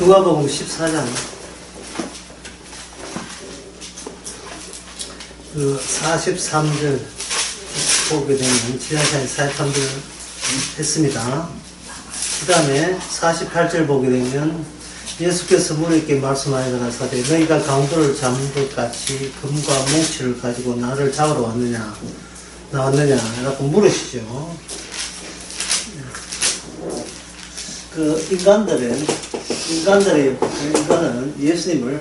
누가복음 14장 그 43절 보게 되면 지난 시간에 43절 했습니다. 그 다음에 48절 보게 되면 예수께서 무리에게 말씀하여 가라사대 너희가 강도를 잡는 것 같이 금과 몽치를 가지고 나를 잡으러 나왔느냐 라고 물으시죠. 그 인간은 예수님을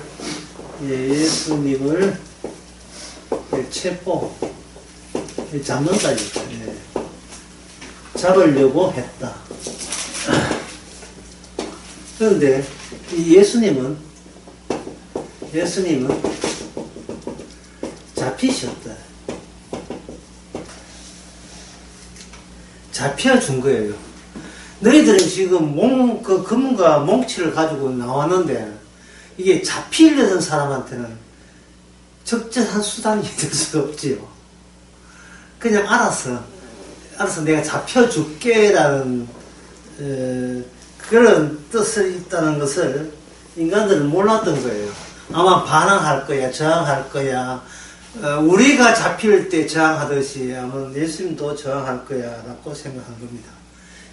잡는다 이거죠. 잡으려고 했다. 그런데 이 예수님은 잡히셨다. 잡혀준 거예요. 너희들은 지금 그 금과 몽치를 가지고 나왔는데 이게 잡히려던 사람한테는 적절한 수단이 될 수가 없지요. 그냥 알아서 내가 잡혀줄게라는 그런 뜻이 있다는 것을 인간들은 몰랐던 거예요. 아마 반항할 거야, 저항할 거야. 우리가 잡힐 때 저항하듯이 아마 예수님도 저항할 거야 라고 생각한 겁니다.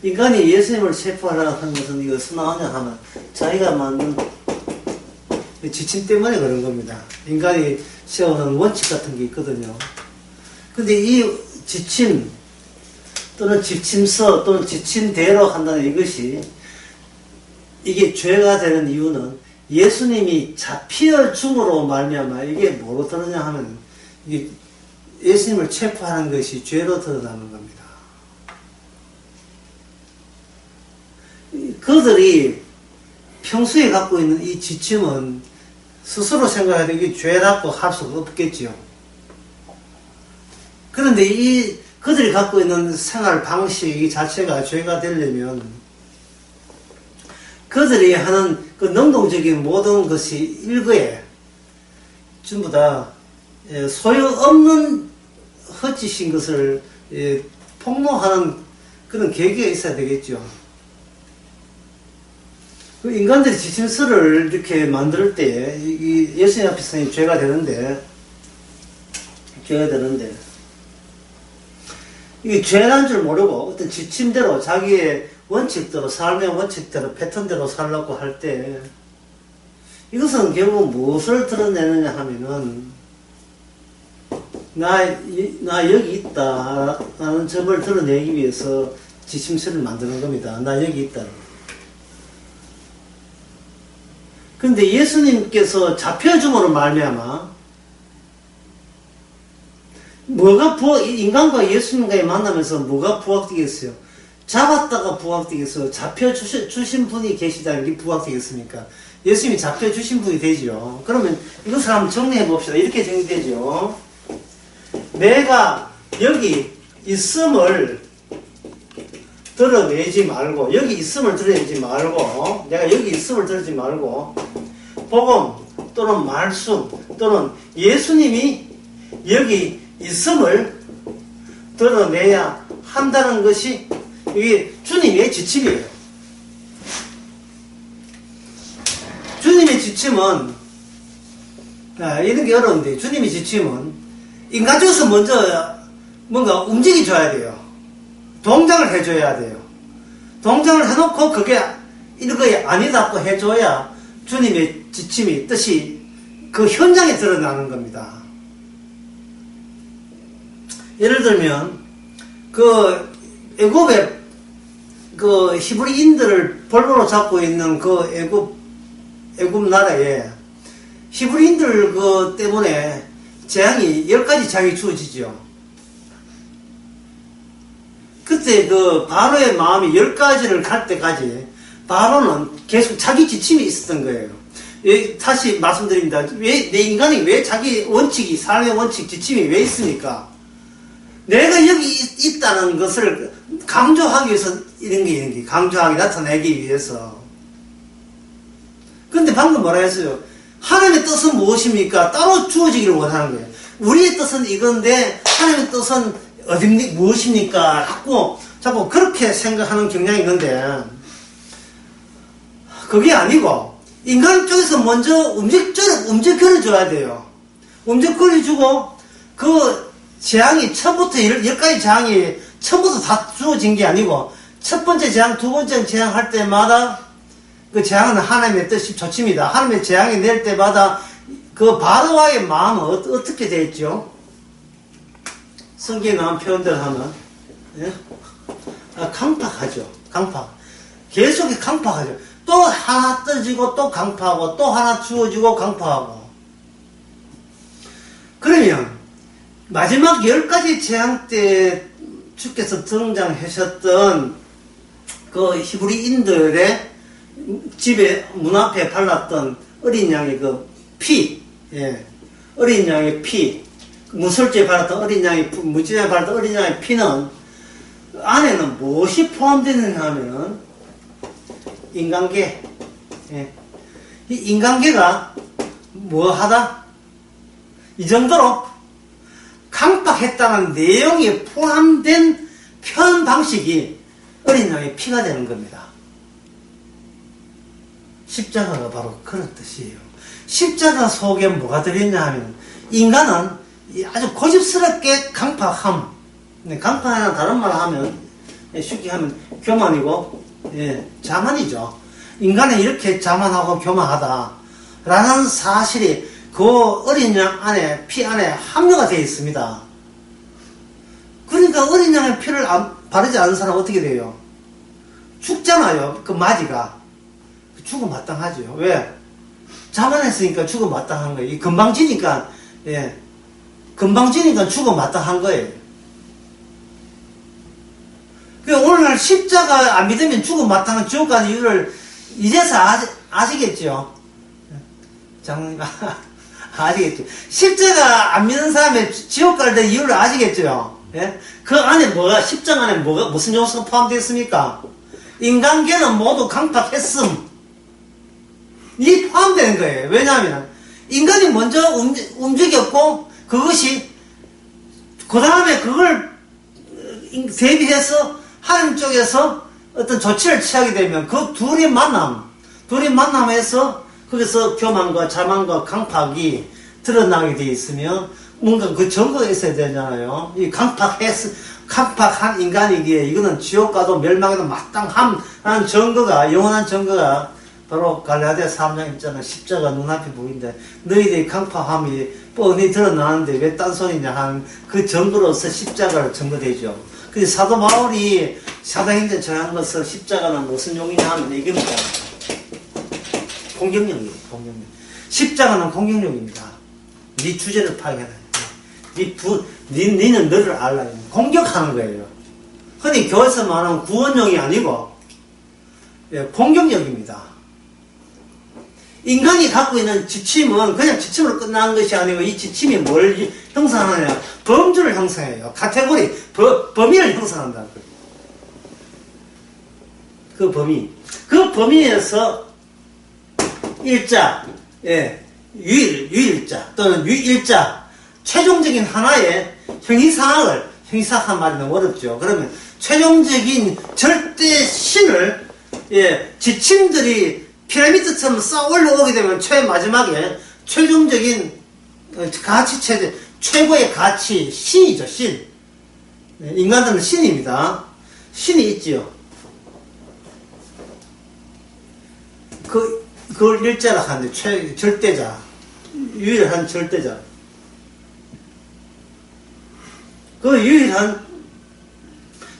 인간이 예수님을 체포하려고 하는 것은 이거 어디서 나오냐 하면 자기가 만든 지침 때문에 그런 겁니다. 인간이 세우는 원칙 같은 게 있거든요. 근데 이 지침 또는 지침서 또는 지침대로 한다는 이것이 이게 죄가 되는 이유는 예수님이 잡혀줌으로 말미암아 이게 뭐로 드러나냐 하면 이게 예수님을 체포하는 것이 죄로 드러나는 겁니다. 그들이 평소에 갖고 있는 이 지침은 스스로 생각해도 이게 죄라고 할 수가 없겠지요. 그런데 이 그들이 갖고 있는 생활 방식 자체가 죄가 되려면 그들이 하는 그 능동적인 모든 것이 일거에 전부 다 소용없는 헛짓인 것을 폭로하는 그런 계기가 있어야 되겠죠. 그 인간들이 지침서를 이렇게 만들 때 이 예수님 앞에서는 죄가 되는데 이게 죄란 줄 모르고 어떤 지침대로 자기의 원칙대로 삶의 원칙대로 패턴대로 살려고 할 때 이것은 결국 무엇을 드러내느냐 하면은 나 여기 있다 라는 점을 드러내기 위해서 지침서를 만드는 겁니다. 나 여기 있다. 근데 예수님께서 잡혀줌으로 말미암아 인간과 예수님과의 만나면서 뭐가 부각되겠어요? 잡았다가 부각되겠어요? 잡혀주신 분이 계시다는 게 부각되겠습니까? 예수님이 잡혀주신 분이 되죠. 그러면 이것을 한번 정리해 봅시다. 이렇게 정리되죠. 내가 여기 있음을 드러내지 말고, 내가 여기 있음을 드러내지 말고, 복음 또는 말씀 또는 예수님이 여기 있음을 드러내야 한다는 것이 이게 주님의 지침이에요. 주님의 지침은 이런 게 어려운데 주님의 지침은 인간적으로서 먼저 뭔가 움직여줘야 돼요. 동작을 해줘야 돼요. 동작을 해놓고 그게 이거에 아니다고 해줘야 주님의 지침이 뜻이 그 현장에 드러나는 겁니다. 예를 들면 그 애굽의 그 히브리인들을 볼모로 잡고 있는 그 애굽 나라에 히브리인들 그 때문에 재앙이 10가지 재앙이 주어지죠. 그때 그 바로의 마음이 10가지를 갈 때까지 바로는 계속 자기 지침이 있었던 거예요. 다시 말씀드립니다. 인간이 왜 자기 원칙이, 삶의 원칙, 지침이 왜 있습니까? 내가 여기 있다는 것을 강조하기 위해서 이런 게 강조하게 나타내기 위해서. 근데 방금 뭐라 했어요? 하나님의 뜻은 무엇입니까? 따로 주어지기를 원하는 거예요. 우리의 뜻은 이건데 하나님의 뜻은 무엇입니까? 자꾸 그렇게 생각하는 경향이 있는데 그게 아니고 인간 쪽에서 먼저 움직여줘야 돼요. 움직여주고, 그 재앙이 처음부터, 10가지 재앙이 처음부터 다 주어진 게 아니고, 첫 번째 재앙, 두 번째 재앙 할 때마다, 그 재앙은 하나님의 뜻이 좋습니다. 하나님의 재앙이 낼 때마다, 그 바로와의 마음은 어떻게 되어 있죠? 성경에 나온 표현대로 하면, 예? 강팍하죠. 강팍. 계속 강팍하죠. 또 하나 떨어지고 또 강파하고 또 하나 주어지고 강파하고. 그러면 마지막 10가지 재앙 때 주께서 등장하셨던 그 히브리인들의 집에 문 앞에 발랐던 어린 양의 그 피, 예, 어린 양의 피, 문설주에 발랐던 어린 양의 문지에 발랐던 어린 양의 피는 안에는 무엇이 포함되느냐 하면은 인간계. 예. 이 인간계가 뭐하다? 이 정도로 강박했다는 내용이 포함된 표현 방식이 어린 양의 피가 되는 겁니다. 십자가가 바로 그런 뜻이에요. 십자가 속에 뭐가 들어있냐 하면 인간은 아주 고집스럽게 강팍함. 강팍이나 다른 말을 하면 쉽게 하면 교만이고, 예, 자만이죠. 인간은 이렇게 자만하고 교만하다 라는 사실이 그 어린 양 안에, 피 안에 함유가 되어 있습니다. 그러니까 어린 양의 피를 바르지 않은 사람은 어떻게 돼요? 죽잖아요. 그 마지가 죽음 마땅하죠. 왜? 자만했으니까 죽음 마땅한 거예요. 이 금방 지니까, 예, 금방 지니까 죽음 마땅한 거예요. 오늘날 십자가 안 믿으면 죽음 마땅한 지옥 가는 이유를 이제서 아시겠죠? 장로님, 아시겠죠? 십자가 안 믿는 사람의 지옥 갈 때 이유를 아시겠죠? 예? 그 안에 십자가 안에 무슨 요소가 포함되어 있습니까? 인간계는 모두 강팍했음. 이 포함되는 거예요. 왜냐하면, 인간이 먼저 움직였고, 그것이, 그 다음에 그걸 대비해서 하나님 쪽에서 어떤 조치를 취하게 되면 그 둘이 만남에서 거기서 교만과 자만과 강팍이 드러나게 돼 있으면 뭔가 그 증거가 있어야 되잖아요. 이 강팍한 인간이기에 이거는 지옥 가도 멸망에도 마땅함라는 증거가, 영원한 증거가 바로 갈라디아 3장 1절은 십자가 눈앞에 보이는데 너희들의 강팍함이 뻔히 드러나는데 왜 딴소리냐 하는 그 증거로서 십자가를 증거되죠. 그래서 사도 바울이 사도행전 전한 것을 십자가는 무슨 용이냐 하면 이겁니다. 공격력이에요. 공격력. 십자가는 공격력입니다. 네 주제를 파악해라. 니는 너를 알라. 공격하는 거예요. 흔히 교회에서 말하는 구원용이 아니고, 예, 공격력입니다. 인간이 갖고 있는 지침은 그냥 지침으로 끝나는 것이 아니고 이 지침이 뭘 형성하느냐. 범주를 형성해요. 카테고리, 범위를 형성한다는 거예요. 그 범위. 그 범위에서 일자, 예, 유일자 또는 유일자, 최종적인 하나의 형이상학한 말이 너무 어렵죠. 그러면 최종적인 절대 신을, 예, 지침들이 피라미드처럼 쌓아 올라오게 되면 마지막에 최종적인 가치체제, 최고의 가치, 신이죠, 신. 인간들은 신입니다. 신이 있지요. 그걸 일자라 하는데, 절대자. 유일한 절대자. 그 유일한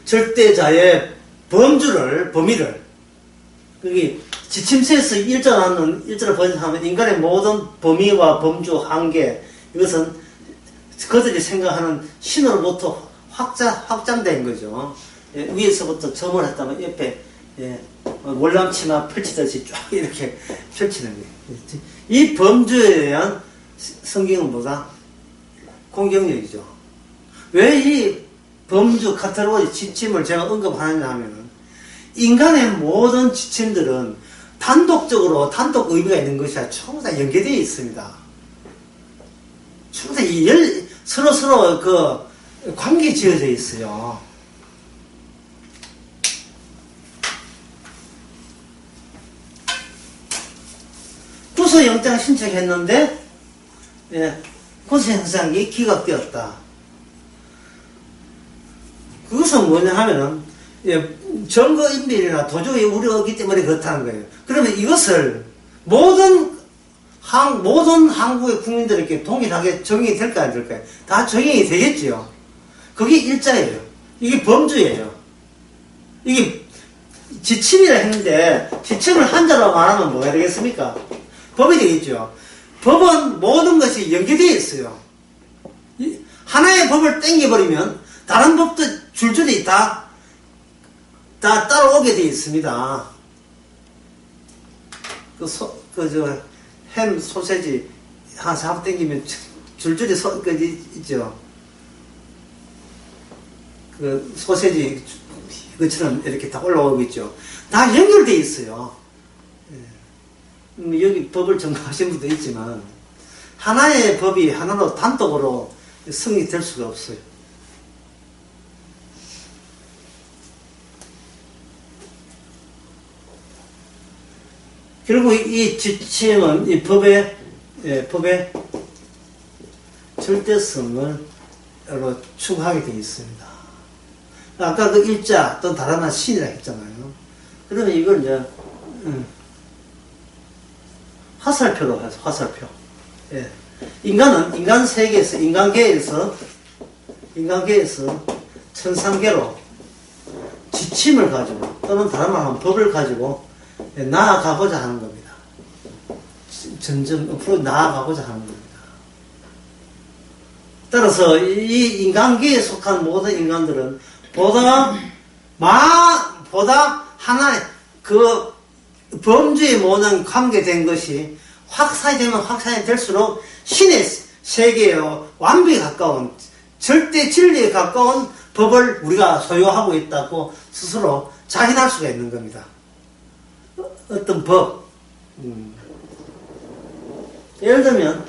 절대자의 범위를, 그게 지침서에서 일자를 번역하면 인간의 모든 범위와 범주, 한계, 이것은 그들이 생각하는 신으로부터 확장된 거죠. 예, 위에서부터 점을 했다면 옆에, 예, 월남치마 펼치듯이 쫙 이렇게 펼치는 거예요. 이 범주에 대한 성경은 뭐다? 공격력이죠. 왜 이 범주 카테고리 지침을 제가 언급하느냐 하면은 인간의 모든 지침들은 단독 의미가 있는 것이 아니라 전부 다 연계되어 있습니다. 전부 다 서로 그 관계 지어져 있어요. 구속영장 신청했는데, 예, 구속영장이 기각되었다. 그것은 뭐냐 하면은, 예, 증거인멸이나 도저히 우려가 없기 때문에 그렇다는 거예요. 그러면 이것을 모든 한국의 국민들에게 동일하게 적용이 될까 안 될까요? 다 적용이 되겠지요. 그게 일자예요. 이게 범주예요. 이게 지침이라 했는데 지침을 한자로 말하면 뭐가 되겠습니까? 법이 되겠죠. 법은 모든 것이 연계되어 있어요. 하나의 법을 땡겨버리면 다른 법도 줄줄이 다 따라오게 되어 있습니다. 햄, 소세지 한 4분 땡기면 줄줄이 있죠. 그 소세지 그처럼 이렇게 다 올라오고 있죠. 다 연결되어 있어요. 여기 법을 전공하신 분도 있지만 하나의 법이 하나로 단독으로 성립될 수가 없어요. 결국 이 지침은 이 법의 절대성을 추구하게 되어 있습니다. 아까 그 일자 또 다른 한 신이라 했잖아요. 그러면 이걸 이제 화살표로 해서 화살표. 예. 인간 세계에서 인간계에서 천상계로 지침을 가지고 또는 다른 말로 하면 법을 가지고 나아가고자 하는 겁니다. 점점 앞으로 나아가고자 하는 겁니다. 따라서 이 인간계에 속한 모든 인간들은 보다 하나의 그 범주에 모든 관계된 것이 확산이 되면 확산이 될수록 신의 세계의 완벽에 가까운 절대 진리에 가까운 법을 우리가 소유하고 있다고 스스로 자인할 수가 있는 겁니다. 어떤 법, 예를 들면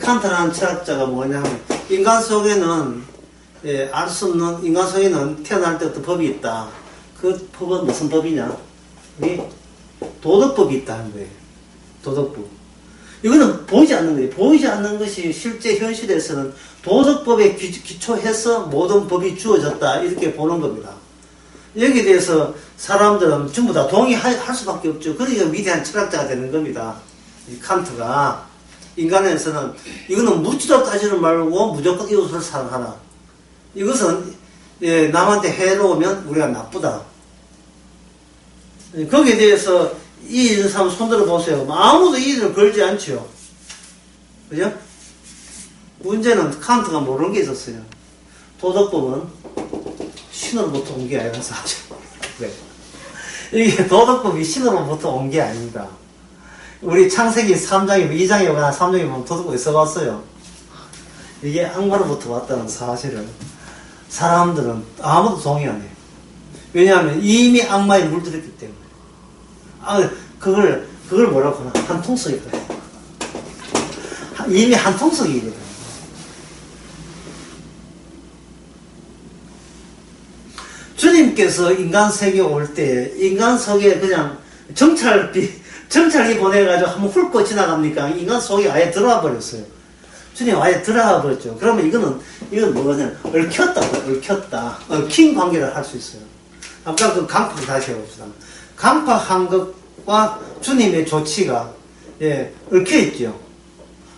칸트라는 철학자가 뭐냐면 인간 속에는 알 수 없는 인간 속에는 태어날 때부터 법이 있다. 그 법은 무슨 법이냐? 도덕법이 있다는 거예요. 도덕법. 이거는 보이지 않는 거예요. 보이지 않는 것이 실제 현실에서는 도덕법에 기초해서 모든 법이 주어졌다. 이렇게 보는 겁니다. 여기에 대해서 사람들은 전부 다 동의할 수밖에 없죠. 그러니까 위대한 철학자가 되는 겁니다. 이 칸트가. 인간에서는 이거는 묻지도 따지지 말고 무조건 이웃을 사랑하라. 이것은 남한테 해로우면 우리가 나쁘다. 거기에 대해서 이의는 사람 손들어 보세요. 아무도 이의를 걸지 않죠. 그죠? 문제는 칸트가 모르는 게 있었어요. 도덕법은 신으로부터 온 게 아니라서 하죠. 네. 이게 도덕법이 신으로부터 온 게 아닙니다. 우리 창세기 3장에 2장에 오거나 3장에 보면 도덕법이 써봤어요. 이게 악마로부터 왔다는 사실을 사람들은 아무도 동의 안 해요. 왜냐하면 이미 악마에 물들었기 때문에. 그걸 뭐라고 하나? 한통속이거든요. 이미 한통속이거든요. 주님께서 인간 세계에 올 때, 인간 속에 그냥 정찰기 보내가지고 한번 훑고 지나갑니까? 인간 속에 아예 들어와 버렸어요. 주님 아예 들어와 버렸죠. 그러면 이건 뭐냐? 얽힌 관계를 할 수 있어요. 아까 그 강팍 다시 해봅시다. 강팍한 것과 주님의 조치가, 얽혀있죠.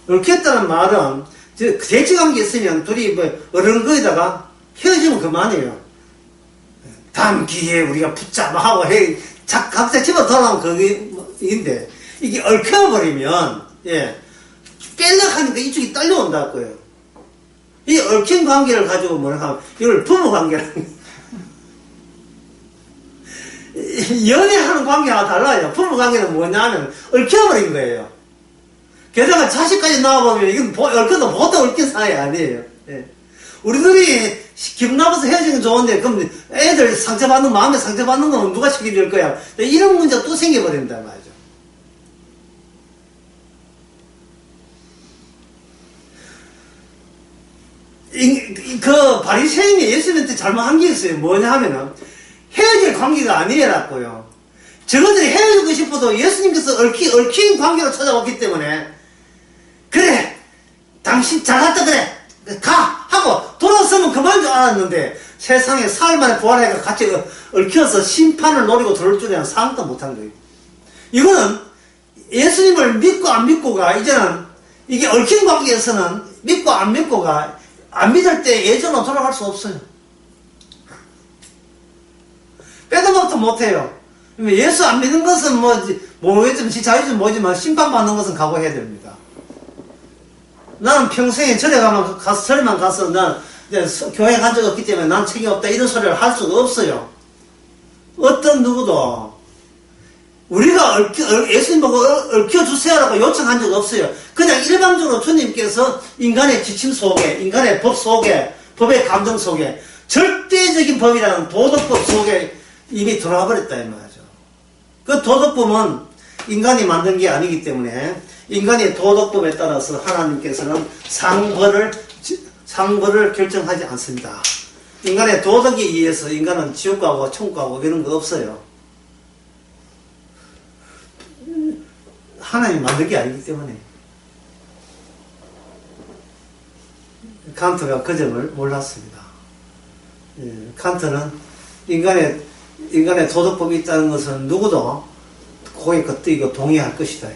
얽혔다는 말은, 대치관계 있으면 둘이 어른거에다가 헤어지면 그만이에요. 담기에 우리가 붙잡아 하고 각자 집어 돌아오면 그게인데, 이게 얽혀버리면, 뺄려 하니까 이쪽이 딸려온다고 거예요. 이 얽힌 관계를 가지고 뭐라 하면, 이걸 부부 관계라는 연애하는 관계와 달라요. 부부 관계는 뭐냐면, 얽혀버린 거예요. 게다가 자식까지 나와보면, 이건 얽혀도 보통 얽힌 사이 아니에요. 우리들이 기분 나빠서 헤어지는 건 좋은데, 그럼 애들 마음에 상처받는 건 누가 책임질 거야? 이런 문제가 또 생겨버린단 말이죠. 그 바리새인이 예수님한테 잘못한 게 있어요. 뭐냐 하면은 헤어질 관계가 아니라고요. 저것들이 헤어지고 싶어도 예수님께서 얽힌 관계로 찾아왔기 때문에, 그래, 당신 잘났다 그래, 가! 하고 돌아서면 그만 줄 알았는데, 세상에 사흘 만에 부활해가 같이 얽혀서 심판을 노리고 들어올 줄에는 상상도 못한 거예요. 이거는 예수님을 믿고 안 믿고가, 이제는 이게 얽힌 관계에서는 믿고 안 믿고가, 안 믿을 때 예전으로 돌아갈 수 없어요. 빼도 박도 못해요. 예수 안 믿는 것은 뭐겠지만, 자유주의 뭐지만, 심판받는 것은 각오해야 됩니다. 나는 평생에 절에만 가서, 난 교회 간 적 없기 때문에 난 책임 없다, 이런 소리를 할 수가 없어요. 어떤 누구도, 우리가 예수님 보고 얽혀주세요라고 요청한 적 없어요. 그냥 일방적으로 주님께서 인간의 지침 속에, 인간의 법 속에, 법의 감정 속에, 절대적인 법이라는 도덕법 속에 이미 들어와 버렸다, 이 말이죠. 그 도덕법은 인간이 만든 게 아니기 때문에, 인간의 도덕법에 따라서 하나님께서는 상벌을 결정하지 않습니다. 인간의 도덕에 의해서 인간은 지옥 가고 천국 가고 이런 거 없어요. 하나님이 만든 게 아니기 때문에. 칸트가 그 점을 몰랐습니다. 칸트는 인간의 도덕법이 있다는 것은 누구도 거기에 겉뜨이고 동의할 것이다.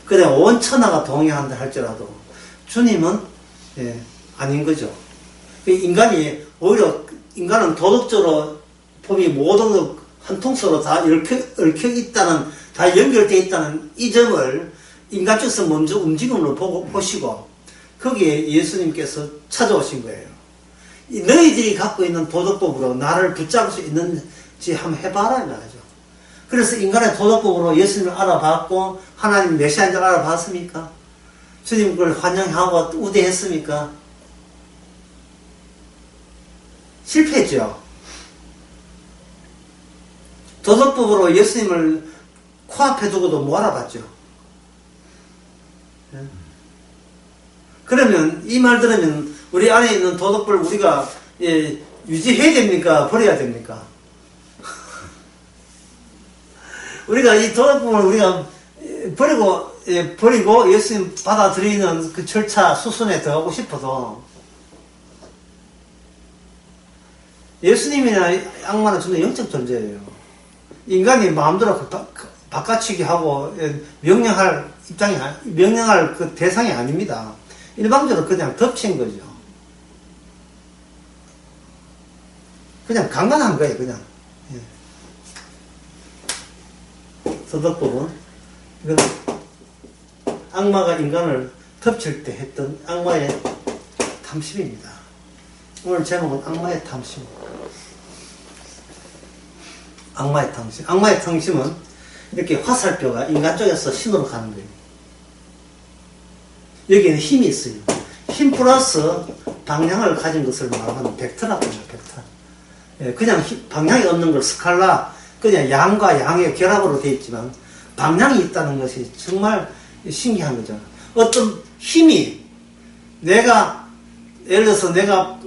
그래, 온 천하가 동의한다 할지라도 주님은 아닌 거죠. 인간은 도덕적으로 법이 모든 한 통째로 다 얽혀 있다는, 다 연결되어 있다는 이 점을 인간적으로 먼저 움직임으로 보시고, 거기에 예수님께서 찾아오신 거예요. 너희들이 갖고 있는 도덕법으로 나를 붙잡을 수 있는지 한번 해봐라, 이거죠. 그래서 인간의 도덕법으로 예수님을 알아봤고, 하나님 메시아인 줄 알아봤습니까? 주님 그걸 환영하고 우대했습니까? 실패했죠. 도덕법으로 예수님을 코앞에 두고도 못 알아봤죠. 그러면 이 말 들으면 우리 안에 있는 도덕법을 우리가 유지해야 됩니까? 버려야 됩니까? 우리가 이 도덕법을 우리가 버리고 예수님 받아들이는 그 절차 수순에 들어가고 싶어도, 예수님이나 악마는 전부 영적 존재예요. 인간이 마음대로 바꿔치기 하고 명령할 그 대상이 아닙니다. 일방적으로 그냥 덮친 거죠. 그냥 강간한 거예요, 그냥. 도덕법은, 이건 악마가 인간을 덮칠 때 했던 악마의 탐심입니다. 오늘 제목은 악마의 탐심. 악마의 탐심. 악마의 탐심은 이렇게 화살표가 인간 쪽에서 신으로 가는 거예요. 여기에는 힘이 있어요. 힘 플러스 방향을 가진 것을 말하는 벡터라고 합니다. 벡터. 그냥 방향이 없는 걸 스칼라, 그냥 양과 양의 결합으로 되어 있지만 방향이 있다는 것이 정말 신기한 거죠. 어떤 힘이, 예를 들어서 내가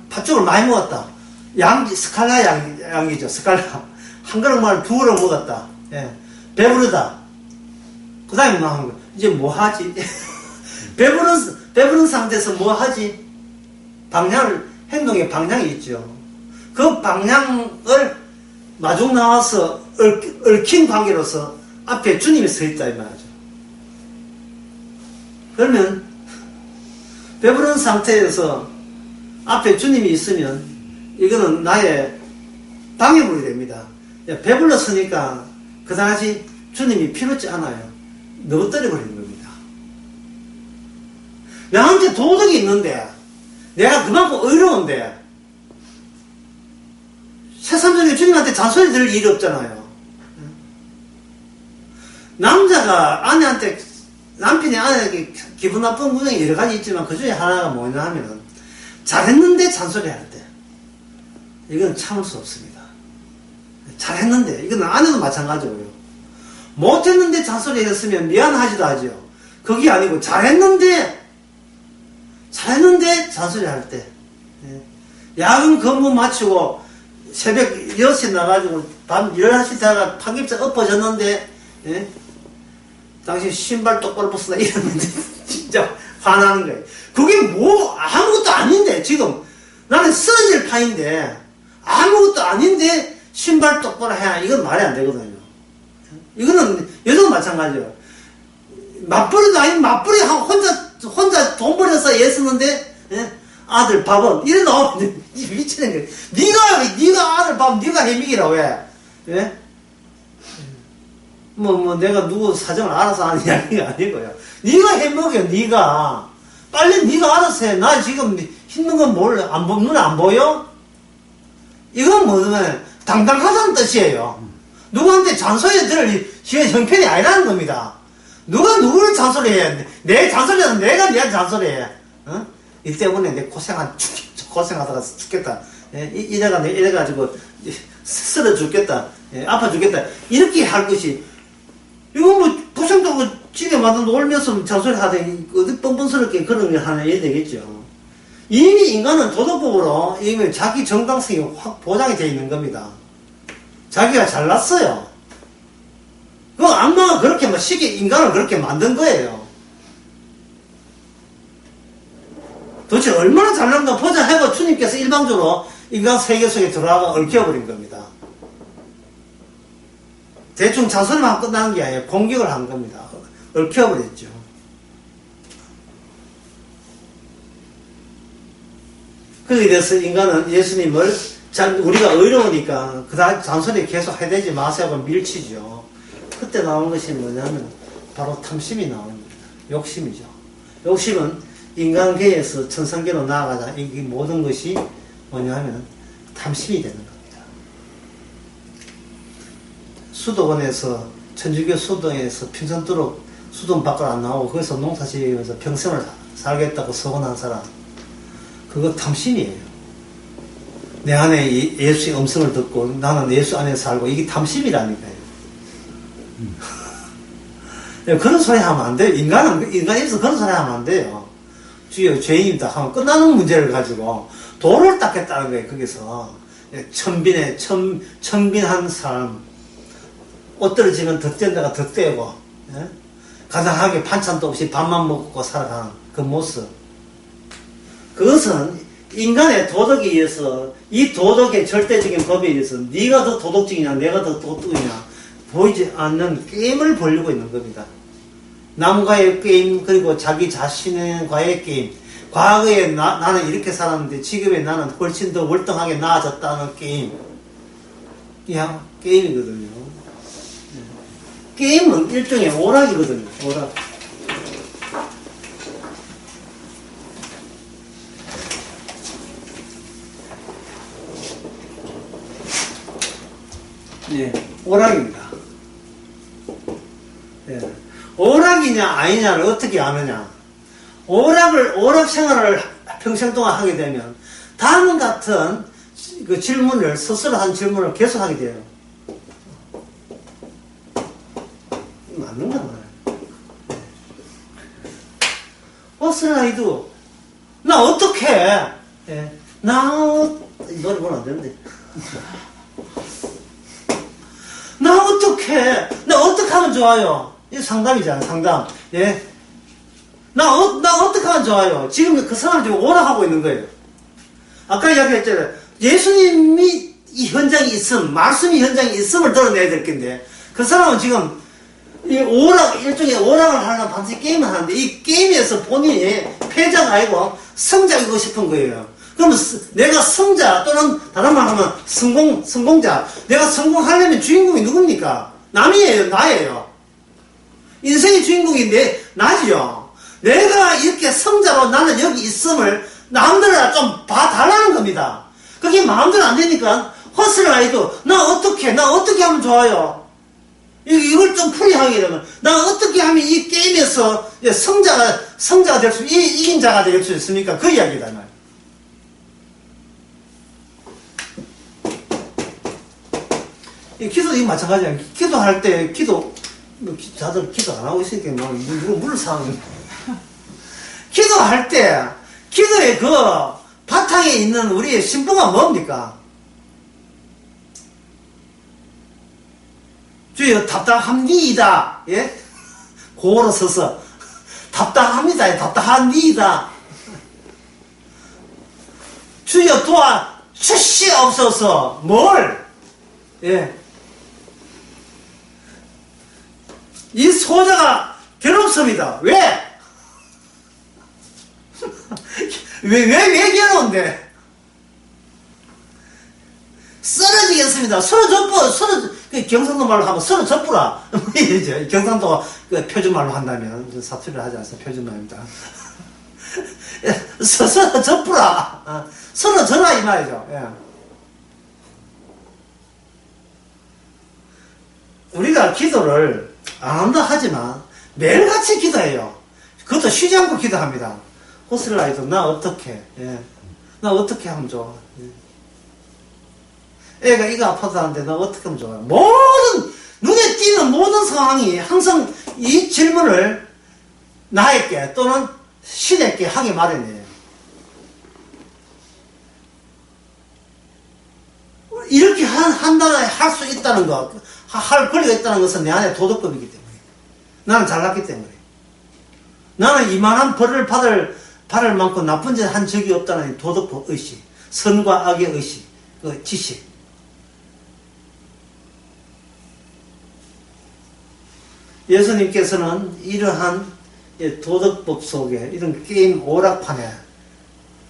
팥죽을 많이 먹었다. 스칼라 양이죠. 스칼라. 한 그릇만 두 그릇 먹었다. 배부르다. 그 다음에 뭐 하는 거야? 이제 뭐 하지? 배부른 상태에서 뭐 하지? 행동의 방향이 있죠. 그 방향을 마중 나와서 얽힌 관계로서 앞에 주님이 서 있다, 이 말이죠. 그러면, 배부른 상태에서 앞에 주님이 있으면, 이거는 나의 방해물이 됩니다. 배불렀으니까, 그다지 주님이 필요치 않아요. 넘어뜨려버리는 겁니다. 나한테 도덕이 있는데, 내가 그만큼 의로운데, 새삼스럽게 주님한테 잔소리 들을 일이 없잖아요. 남편이 아내에게 기분 나쁜 구정이 여러 가지 있지만 그 중에 하나가 뭐냐 하면은, 잘했는데 잔소리 할 때. 이건 참을 수 없습니다. 잘했는데, 이건 아내도 마찬가지고요. 못했는데 잔소리 했으면 미안하지도 하죠. 그게 아니고, 잘했는데 잔소리 할 때. 야근 근무 마치고, 새벽 6시 나가지고 밤 11시 다가 판결자 엎어졌는데, 예? 당신 신발 똑바로 벗어나 이러는데, 진짜 화나는 거예요. 그게 뭐, 아무것도 아닌데, 지금. 나는 쓰러질 판인데, 아무것도 아닌데, 신발 똑바로 해야, 이건 말이 안 되거든요. 이거는, 여자도 마찬가지예요. 맞벌이도 아닌 맞벌이 하고 혼자 돈 벌여서 애 쓰는데, 예? 아들 밥은, 이래 나오면, 미치는 거야. 네가 아들 밥, 네가 해먹이라, 왜? 예? 내가 누구 사정을 알아서 하는 이야기가 아니고요. 네가 해먹여, 네가. 빨리 네가 알아서 해. 나 지금 힘든 건 눈에 안 보여? 이건 뭐냐면, 당당하다는 뜻이에요. 누구한테 잔소리 들을 형편이 아니라는 겁니다. 누가 누구를 잔소리해? 내 잔소리는 내가 니한테 잔소리해. 어? 이 때문에 내 고생하다가 죽겠다. 예? 이래가지고 쓰러 죽겠다. 예? 아파 죽겠다. 이렇게 할 것이, 이거 뭐, 고생도 집에 와서 놀면서 잔소리 하더니, 어디 뻔뻔스럽게 그런 걸 하나 해야 되겠죠. 이미 인간은 도덕법으로 이미 자기 정당성이 확 보장이 되어 있는 겁니다. 자기가 잘났어요. 그 악마가 그렇게 인간을 그렇게 만든 거예요. 도대체 얼마나 잘난가 보자 해고 주님께서 일방적으로 인간 세계 속에 들어와가 얽혀버린 겁니다. 대충 잔소리만 하고 끝나는 게 아니에요. 공격을 한 겁니다. 얽혀버렸죠. 그에 대해서 인간은 예수님을 우리가 의로우니까 그다음 잔소리 계속 해대지 마세요 하고 밀치죠. 그때 나온 것이 뭐냐면 바로 탐심이 나오는 겁니다. 욕심이죠. 욕심은 인간계에서 천상계로 나아가자 이 모든 것이 뭐냐면 탐심이 되는 겁니다. 수도원에서 천주교 수도원에서 평생도록 수도원 밖으로 안 나오고 거기서 농사지으면서 평생을 살겠다고 서원한 사람, 그거 탐심이에요. 내 안에 예수의 음성을 듣고 나는 예수 안에 살고, 이게 탐심이라니까요. 그런 소리 하면 안 돼요. 인간에서 그런 소리 하면 안 돼요. 주여 죄인이다 하면 끝나는 문제를 가지고 도를 닦겠다는 거예요. 거기서 천빈한 사람, 옷 떨어지면 덧댄 데가 덧대고, 예? 가장하게 반찬도 없이 밥만 먹고 살아가는 그 모습, 그것은 인간의 도덕에 의해서, 이 도덕의 절대적인 법에 의해서 네가 더 도덕적이냐 내가 더 도덕이냐 보이지 않는 게임을 벌리고 있는 겁니다. 남과의 게임, 그리고 자기 자신과의 게임. 과거에 나는 이렇게 살았는데 지금의 나는 훨씬 더 월등하게 나아졌다는 게임. 게임이거든요. 게임은 일종의 오락이거든요. 오락. 예, 오락입니다. 예. 오락이냐 아니냐를 어떻게 아느냐. 오락 생활을 평생 동안 하게 되면 다음 같은 그 질문을, 스스로 한 질문을 계속 하게 돼요. 맞는 거 말이에요. What's I do? 나 어떻게 해? 예. 이 노래 보면 안 되는데. 나 어떻게 하면 좋아요? 이게 상담이잖아, 상담. 예. 나 어떻게 하면 좋아요? 지금 그 사람 지금 오락하고 있는 거예요. 아까 이야기했잖아요. 예수님이 이 현장에 있음, 말씀이 현장에 있음을 드러내야 될 건데, 그 사람은 지금 일종의 오락을 하려면 반드시 게임을 하는데, 이 게임에서 본인이 패자가 아니고 성자이고 싶은 거예요. 그러면 내가 성자, 또는 다른 말 하면 성공자. 내가 성공하려면 주인공이 누굽니까? 남이에요, 나예요. 인생의 주인공이 나지요. 내가 이렇게 성자로 나는 여기 있음을 남들아 좀 봐달라는 겁니다. 그게 마음대로 안 되니까 헛을 아이도 나 어떻게 하면 좋아요? 이걸 좀 풀이하게 되면 나 어떻게 하면 이 게임에서 성자가 될 수, 이긴 자가 될 수 있습니까? 그 이야기다 말. 기도도 이 마찬가지야. 기도할 때 다들 기도 안 하고 있으니까 막 누구 물을 사는. 기도할 때 기도의 그 바탕에 있는 우리의 신부가 뭡니까? 주여 답답합니다. 예? 고로 서서 답답합니다. 답답합니다. 주여 도와 주시옵소서. 뭘? 예. 이 소자가 괴롭습니다. 왜? 왜 괴로운데? 쓰러지겠습니다. 경상도 말로 하면 쓰러져뿌라. 경상도 표준말로 한다면, 사투리를 하지 않습니다. 표준말입니다. 쓰러져뿌라. 쓰러져라, 이 말이죠. 예. 우리가 기도를 안 한다 하지만 매일같이 기도해요. 그것도 쉬지 않고 기도합니다. 호스라이도 나 어떻게, 예. 나 어떻게 하면 좋아. 예. 애가 이거 아파서 하는데 나 어떻게 하면 좋아요? 모든 눈에 띄는 모든 상황이 항상 이 질문을 나에게 또는 신에게 하기 마련이에요. 이렇게 한다는 할 수 있다는 것, 할 권리가 있다는 것은 내 안에 도덕법이기 때문에. 나는 잘났기 때문에. 나는 이만한 벌을 받을 만큼 나쁜 짓 한 적이 없다는 도덕법 의식, 선과 악의 의식, 그 지식. 예수님께서는 이러한 도덕법 속에 이런 게임 오락판에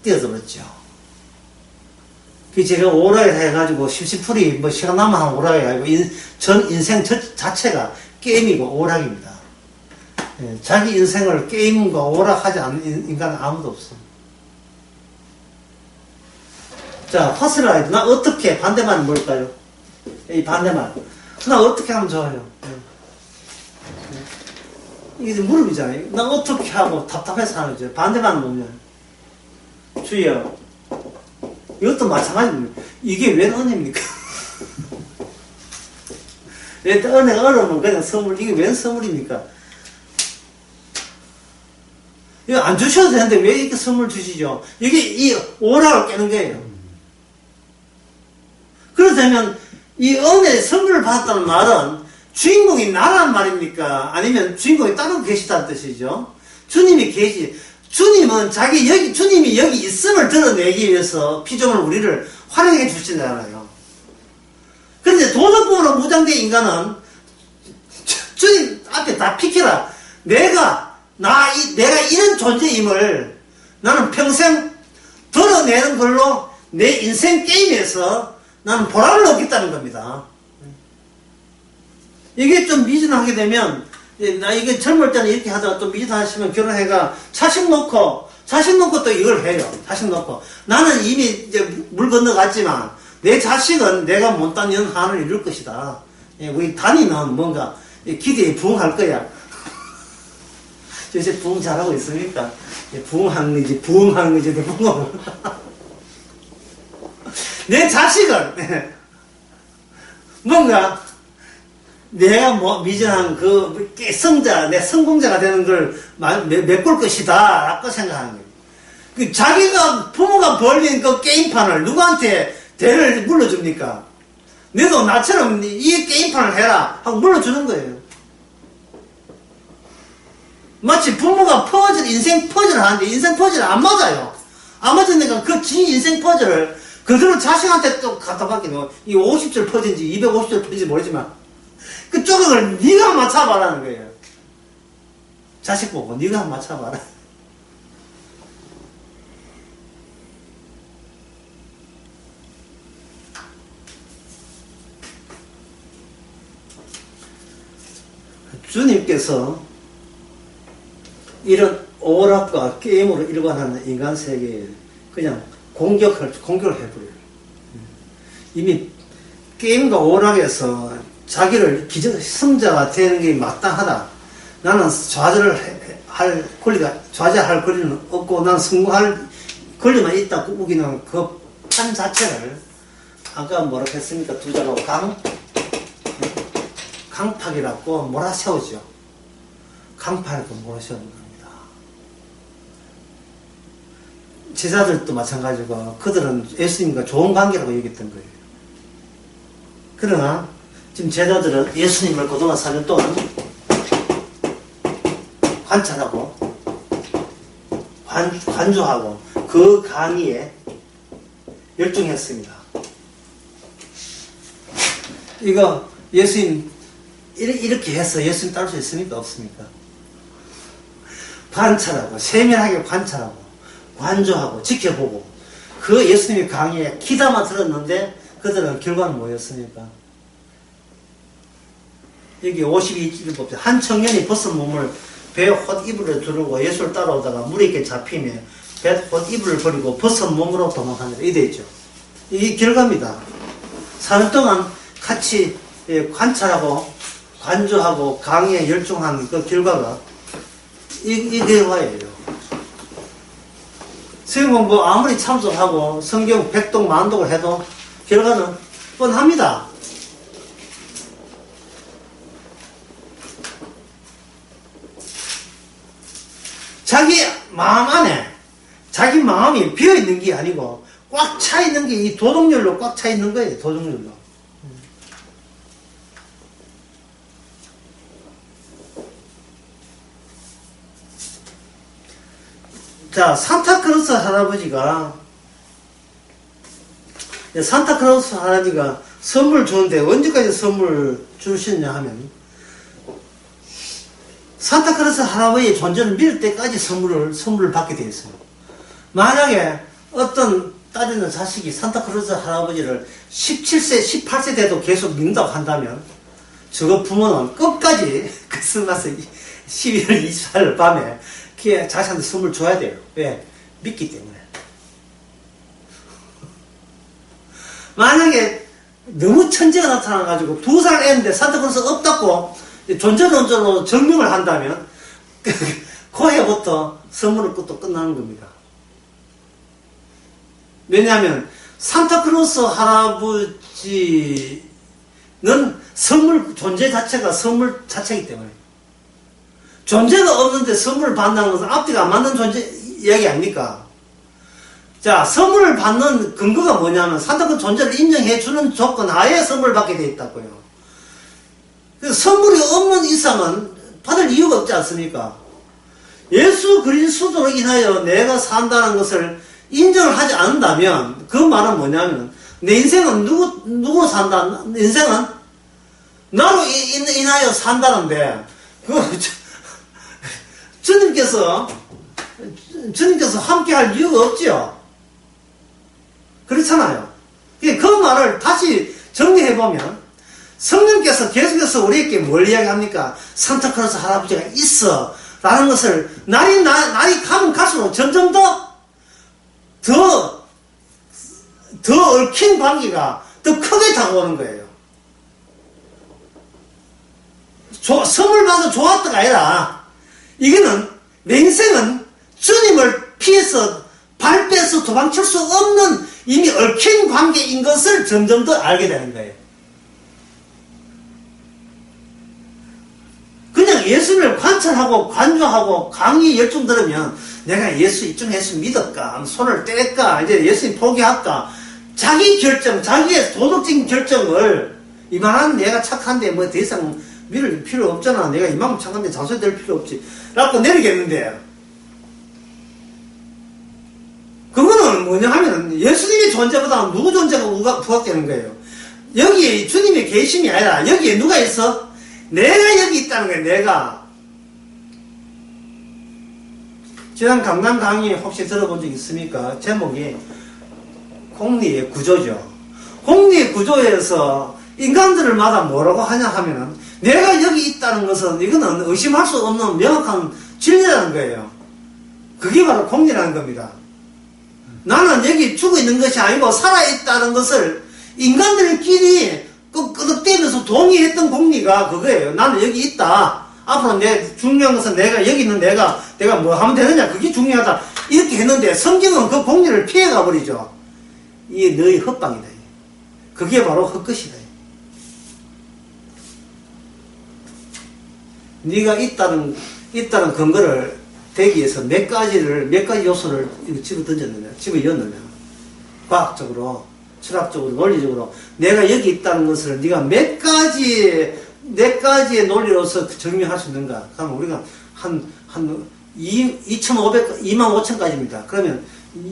뛰어들었죠. 그 제가 오락에 해가지고 십시풀이 뭐 시간 남아 한 오락이 아니고 전 인생 자체가 게임이고 오락입니다. 예, 자기 인생을 게임과 오락하지 않는 인간은 아무도 없어. 자, 퍼스라이드. 나 어떻게, 반대말은 뭘까요? 이 반대말. 나 어떻게 하면 좋아요? 이게 무릎이잖아요. 나 어떻게 하고 답답해서 하는 거죠. 반대말은 뭐냐면, 주여. 이것도 마찬가지입니다. 이게 웬 은혜입니까? 왜 은혜가 어려우면 그냥 선물, 이게 웬 선물입니까? 이거 안 주셔도 되는데 왜 이렇게 선물 주시죠? 이게 이 오락을 깨는 거예요. 그렇다면 이 은혜의 선물을 받았다는 말은 주인공이 나란 말입니까? 아니면 주인공이 따로 계시다는 뜻이죠? 주님이 주님은 주님이 여기 있음을 드러내기 위해서 피조물 우리를 활용해 주시잖아요. 그런데 도덕법으로 무장된 인간은 주님 앞에 다 비켜라. 내가 이런 존재임을 나는 평생 드러내는 걸로 내 인생 게임에서 나는 보람을 얻겠다는 겁니다. 이게 좀 미진하게 되면, 나 이게 젊을 때는 이렇게 하다가 또 미진하시면 결혼해가 자식 놓고 또 이걸 해요. 자식 놓고. 나는 이미 이제 물 건너갔지만, 내 자식은 내가 못한 한을 이룰 것이다. 우리 단이는 뭔가 기대에 부응할 거야. 요새 부응 잘하고 있습니까? 부응하는 거지, 부응. 내 자식은, 뭔가, 내가 미전한 내 성공자가 되는 걸 메꿀 것이다, 라고 생각하는 거예요. 자기가, 부모가 벌린 그 게임판을 누구한테 대를 물려줍니까? 너도 나처럼 이 게임판을 해라, 하고 물려주는 거예요. 마치 부모가 인생 퍼즐을 하는데 인생 퍼즐이 안 맞아요. 안 맞으니까 그 인생 퍼즐을 그대로 자식한테 또 갖다 받기는 이 50줄 퍼즐인지 250줄 퍼즐인지 모르지만 그 조각을 네가 맞춰봐라는 거예요. 자식 보고 네가 맞춰봐라. 주님께서 이런 오락과 게임으로 일관하는 인간 세계에 그냥 공격을 해버려요. 이미 게임과 오락에서 자기를 승자가 되는 게 마땅하다. 나는 좌절할 권리는 없고 나는 성공할 권리만 있다 우기는 그 판 자체를 아까 뭐라고 했습니까? 두 자로 강팍이라고 몰아세우죠. 강팍이라고 몰아세우는 겁니다. 제자들도 마찬가지고 그들은 예수님과 좋은 관계라고 여겼던 거예요. 그러나 지금 제자들은 예수님을 그동안 4년 동안 관찰하고 관조하고 그 강의에 열중했습니다. 이거 예수님 이렇게 해서 예수님 따를 수 있습니까? 없습니까? 관찰하고 세밀하게 관찰하고 관조하고 지켜보고 그 예수님의 강의에 귀담아 들었는데 그들은 결과는 뭐였습니까? 여기 52절 한 청년이 벗은 몸을 배 헛이불에 두르고 예수를 따라오다가 물에게 잡히며 배 헛이불을 버리고 벗은 몸으로 도망하니라. 이 되죠. 이 결과입니다. 4년 동안 같이 관찰하고 관조하고 강의에 열중한 그 결과가 이 결과예요. 성경 공부 아무리 참석하고 성경 백독 만독을 해도 결과는 뻔합니다. 자기 마음 안에 자기 마음이 비어있는 게 아니고 꽉 차있는 게 이 도덕률로 꽉 차있는 거예요. 도덕률로. 자, 산타크로스 할아버지가 선물 주는데 언제까지 선물 주시냐 하면 산타크로스 할아버지의 존재를 믿을 때까지 선물을 받게 되어 있어요. 만약에 어떤 딸이나 자식이 산타크로스 할아버지를 17세, 18세 돼도 계속 믿는다고 한다면 저거 부모는 끝까지 크리스마스 12월 24일 밤에 자식한테 선물 줘야 돼요. 왜? 믿기 때문에. 만약에 너무 천재가 나타나가지고 2살 애인데 산타크로스 없다고 존재론적으로 증명을 한다면 그 해부터 선물을 또 끝나는 겁니다. 왜냐하면 산타크로스 할아버지는 존재 자체가 선물 자체이기 때문에 존재가 없는데 선물을 받는다는 것은 앞뒤가 안 맞는 존재 이야기 아닙니까? 자, 선물을 받는 근거가 뭐냐면 산타크로스 존재를 인정해주는 조건 하에 선물을 받게 되어 있다고요. 선물이 없는 이상은 받을 이유가 없지 않습니까? 예수 그리스도로 인하여 내가 산다는 것을 인정을 하지 않는다면 그 말은 뭐냐면 내 인생은 누구 산다? 내 인생은 나로 인하여 산다는데 주님께서 함께 할 이유가 없지요. 그렇잖아요. 그 말을 다시 정리해보면 성령께서 계속해서 우리에게 뭘 이야기합니까? 산타크로스 할아버지가 있어 라는 것을 날이 가면 갈수록 점점 더 얽힌 관계가 더 크게 다가오는 거예요. 선물 받아서 좋았다가 아니라 이거는 내 인생은 주님을 피해서 발 빼서 도망칠 수 없는 이미 얽힌 관계인 것을 점점 더 알게 되는 거예요. 그냥 예수를 관찰하고 관조하고 강의에 열중 들으면 내가 예수 믿을까? 손을 뗄까? 이제 예수님 포기할까? 자기 결정, 자기의 도덕적인 결정을 이만한 내가 착한데 뭐 더 이상 믿을 필요 없잖아. 내가 이만큼 착한데 자소리 될 필요 없지. 라고 내리겠는데 그거는 뭐냐 하면 예수님의 존재보다 누구 존재가 부각되는 거예요. 여기 주님의 계심이 아니라 여기에 누가 있어? 내가 여기 있다는 거예요. 내가. 지난 강남 강의 혹시 들어본 적 있습니까? 제목이 공리의 구조죠. 공리의 구조에서 인간들을 마다 뭐라고 하냐 하면은 내가 여기 있다는 것은 이거는 의심할 수 없는 명확한 진리라는 거예요. 그게 바로 공리라는 겁니다. 나는 여기 죽어 있는 것이 아니고 살아있다는 것을 인간들끼리 끄덕대면서 동의했던 공리가 그거예요. 나는 여기 있다. 앞으로 중요한 것은 내가 여기 있는 내가 뭐 하면 되느냐. 그게 중요하다. 이렇게 했는데 성경은 그 공리를 피해가 버리죠. 이게 너의 헛방이다. 그게 바로 헛것이다. 네가 있다는 근거를 대기 위해서 몇 가지 요소를 집어 던졌느냐, 집어 였느냐. 과학적으로 철학적으로, 논리적으로. 내가 여기 있다는 것을 네가 몇 가지의 논리로서 증명할 수 있는가? 그러면 우리가 한 25,000까지입니다. 그러면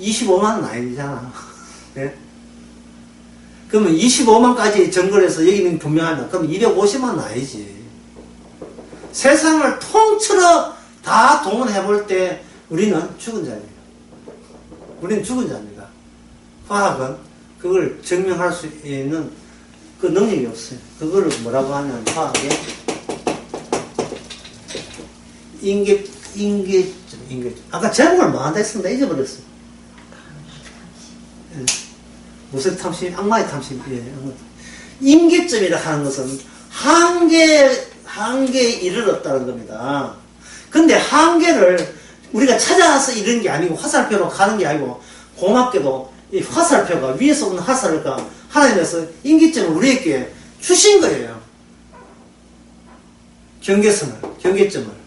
25만은 아니잖아. 네? 그러면 25만까지 증거해서 여기는 분명하다. 그럼 250만은 아니지. 세상을 통틀어 다 동원해볼 때 우리는 죽은 자입니다. 우리는 죽은 자입니다. 화학은 그걸 증명할 수 있는 그 능력이 없어요. 그걸 뭐라고 하면 화학의 인계점. 아까 제목을 뭐 한다 했습니다. 잊어버렸어요. 예. 무슨 탐심? 악마의 탐심. 예. 인계점이라 하는 것은 한계에 이르렀다는 겁니다. 근데 한계를 우리가 찾아서 이런 게 아니고 화살표로 가는 게 아니고 고맙게도 이 화살표가 위에서 오는 화살표가 하나님께서 인계점을 우리에게 주신 거예요. 경계점을.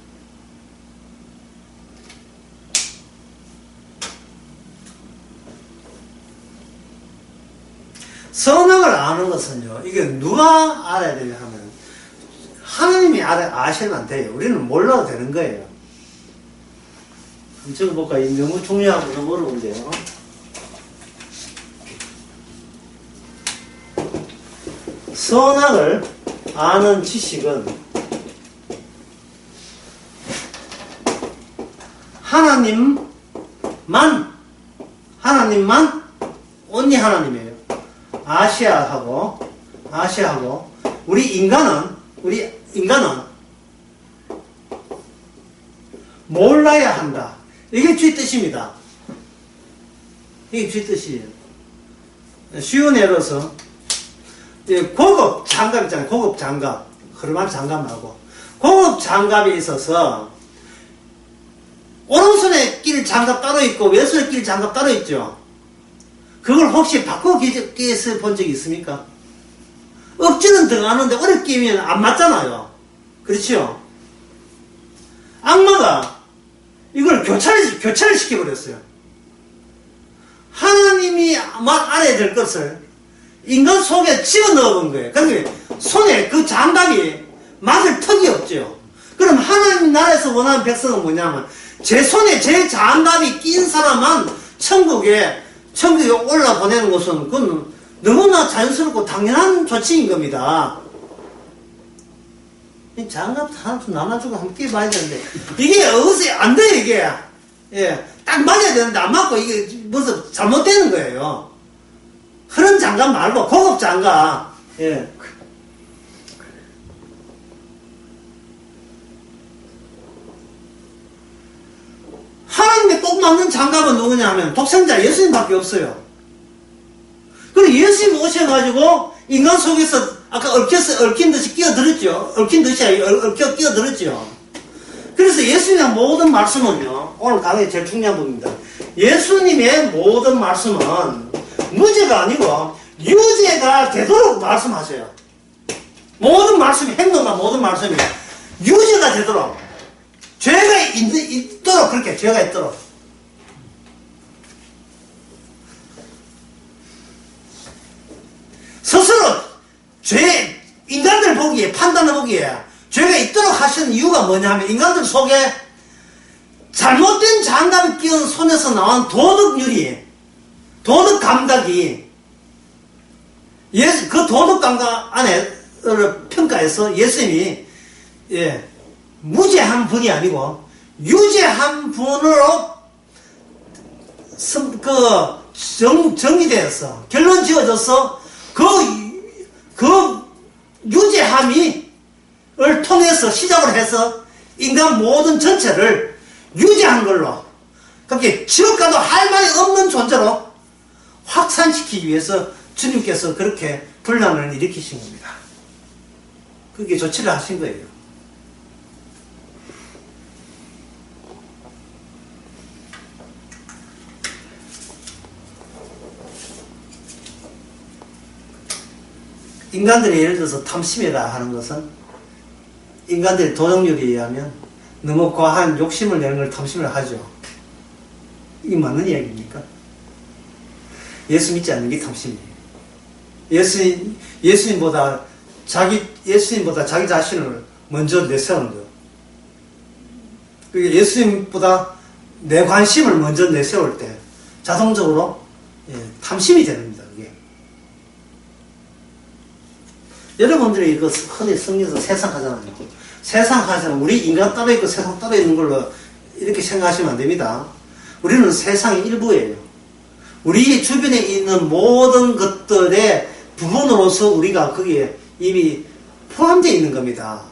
선악을 아는 것은요, 이게 누가 알아야 되냐 하면, 하나님이 아시면 돼요. 우리는 몰라도 되는 거예요. 한번 적어볼까? 너무 중요하고 너무 어려운데요. 선악을 아는 지식은 하나님만 온리 하나님이에요. 아시아하고 우리 인간은 몰라야 한다. 이게 주의 뜻입니다. 이게 주의 뜻이에요. 쉬운 예로서 고급 장갑 있잖아요. 고급 장갑. 흐름한 장갑 말고 고급 장갑에 있어서 오른손에 낄 장갑 따로 있고 왼손에 낄 장갑 따로 있죠. 그걸 혹시 바꾸어 끼서 본 적이 있습니까? 억지는 들어가는데 오래 끼면 안 맞잖아요. 그렇죠? 악마가 이걸 교차를 시켜버렸어요. 하나님이 알아야 될 것을 인간 속에 집어넣어 본 거예요. 그러니까 손에 그 장갑이 맞을 턱이 없죠. 그럼 하나님 나라에서 원하는 백성은 뭐냐면 제 손에 제 장갑이 낀 사람만 천국에 올라 보내는 것은 그건 너무나 자연스럽고 당연한 조치인 겁니다. 이 장갑 하나 좀 나눠주고 함께 봐야 되는데 이게 어디서 안 돼요 이게. 예, 딱 맞아야 되는데 안 맞고 이게 무슨 잘못되는 거예요. 그런 장갑 말고 고급 장갑. 예. 하나님의 꼭 맞는 장갑은 누구냐 하면 독생자 예수님밖에 없어요. 그리고 예수님 오셔가지고 인간 속에서 아까 얽힌 듯이 끼어들었죠. 얽힌 듯이 얽혀 끼어들었죠. 그래서 예수님의 모든 말씀은요, 오늘 강의 제일 중요한 부분입니다. 예수님의 모든 말씀은 무죄가 아니고 유죄가 되도록 말씀하세요. 모든 말씀이, 행동과 모든 말씀이 유죄가 되도록, 죄가 있도록, 그렇게 죄가 있도록. 스스로 인간들 보기에, 판단을 보기에 죄가 있도록 하시는 이유가 뭐냐 하면 인간들 속에 잘못된 장갑이 끼운 손에서 나온 도덕 감각이 그 도덕 감각 안에를 평가해서 예수님이 무죄한 분이 아니고 유죄한 분으로 정리되어서 결론 지어져서 그 유죄함을 통해서 시작을 해서 인간 모든 전체를 유죄한 걸로 그렇게 지옥 가도 할 말이 없는 존재로 확산시키기 위해서 주님께서 그렇게 분란을 일으키신 겁니다. 그게 조치를 하신 거예요. 인간들이 예를 들어서 탐심이라 하는 것은 인간들의 도덕률에 의하면 너무 과한 욕심을 내는 걸 탐심을 하죠. 이게 맞는 이야기입니까? 예수 믿지 않는 게 탐심이에요. 예수님보다 자기 자신을 먼저 내세우는 거예요. 예수님보다 내 관심을 먼저 내세울 때 자동적으로 탐심이 되는 겁니다. 그게. 여러분들이 이거 흔히 성경에서 세상 하잖아요. 세상 하잖아요. 우리 인간 따로 있고 세상 따로 있는 걸로 이렇게 생각하시면 안 됩니다. 우리는 세상의 일부예요. 우리 주변에 있는 모든 것들의 부분으로서 우리가 거기에 이미 포함되어 있는 겁니다.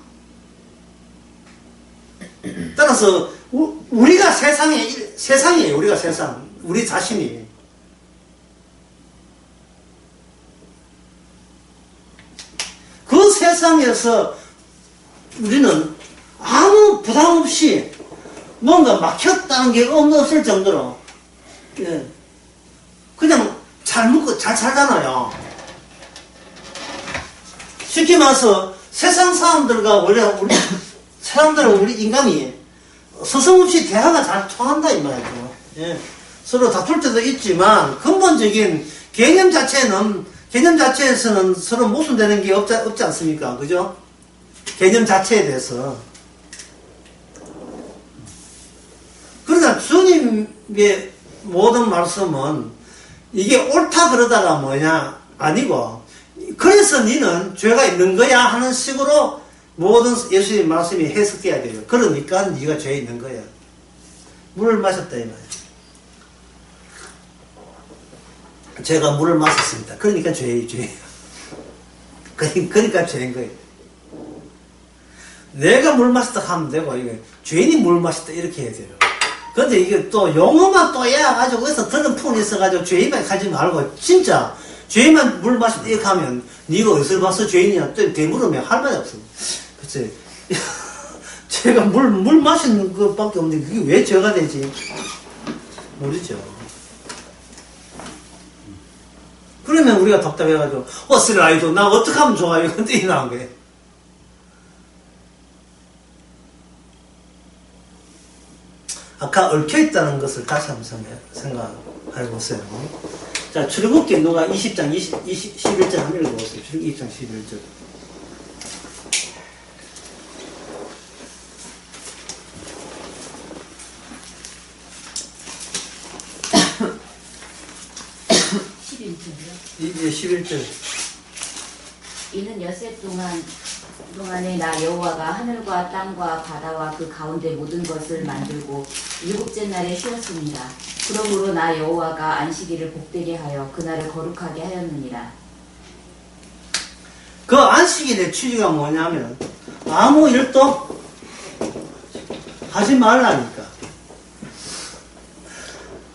따라서 우리가 세상이에요. 우리가 세상. 우리 자신이. 그 세상에서 우리는 아무 부담 없이 뭔가 막혔다는 게 없을 정도로 그냥 잘 먹고 잘 살잖아요. 쉽게 말해서 세상 사람들과 우리 인간이 서슴없이 대화가 잘 통한다 이 말이죠. 서로 다툴 때도 있지만 근본적인 개념 자체에서는 서로 모순되는 게 없지 않습니까? 그죠? 개념 자체에 대해서. 그러나 주님의 모든 말씀은 이게 옳다 그러다가 뭐냐 아니고 그래서 너는 죄가 있는 거야 하는 식으로 모든 예수님의 말씀이 해석돼야 돼요. 그러니까 네가 죄 있는 거야. 물을 마셨다 이 말이야. 제가 물을 마셨습니다. 그러니까 죄예요. 그러니까 죄인 거예요. 내가 물 마셨다 하면 되고 이게 죄인이 물 마셨다 이렇게 해야 돼요. 근데 이게 또 용어만 또 해가지고 어디서 들은 푼이 있어가지고 죄인만 가지 말고 진짜 죄인만 물 마셨다 이렇게 하면 네가 어디서 봐서 죄인이야 또 되물으면 할 말이 없어. 그치? 제가 물 마시는 것밖에 없는데 그게 왜 죄가 되지? 모르죠. 그러면 우리가 답답해가지고 쓰라이도 나 어떻게 하면 좋아 이건 이 나온 거예요. 아까 얽혀있다는 것을 다시 한번 생각해보세요. 자, 출애굽기 누가 20장 11절 한번 읽어보세요. 출애굽기 20장 11절. 이제 11절. 이는 엿새 동안에 나 여호와가 하늘과 땅과 바다와 그 가운데 모든 것을 만들고 일곱째 날에 쉬었습니다. 그러므로 나 여호와가 안식일을 복되게 하여 그날을 거룩하게 하였느니라. 그 안식일의 취지가 뭐냐면 아무 일도 하지 말라니까.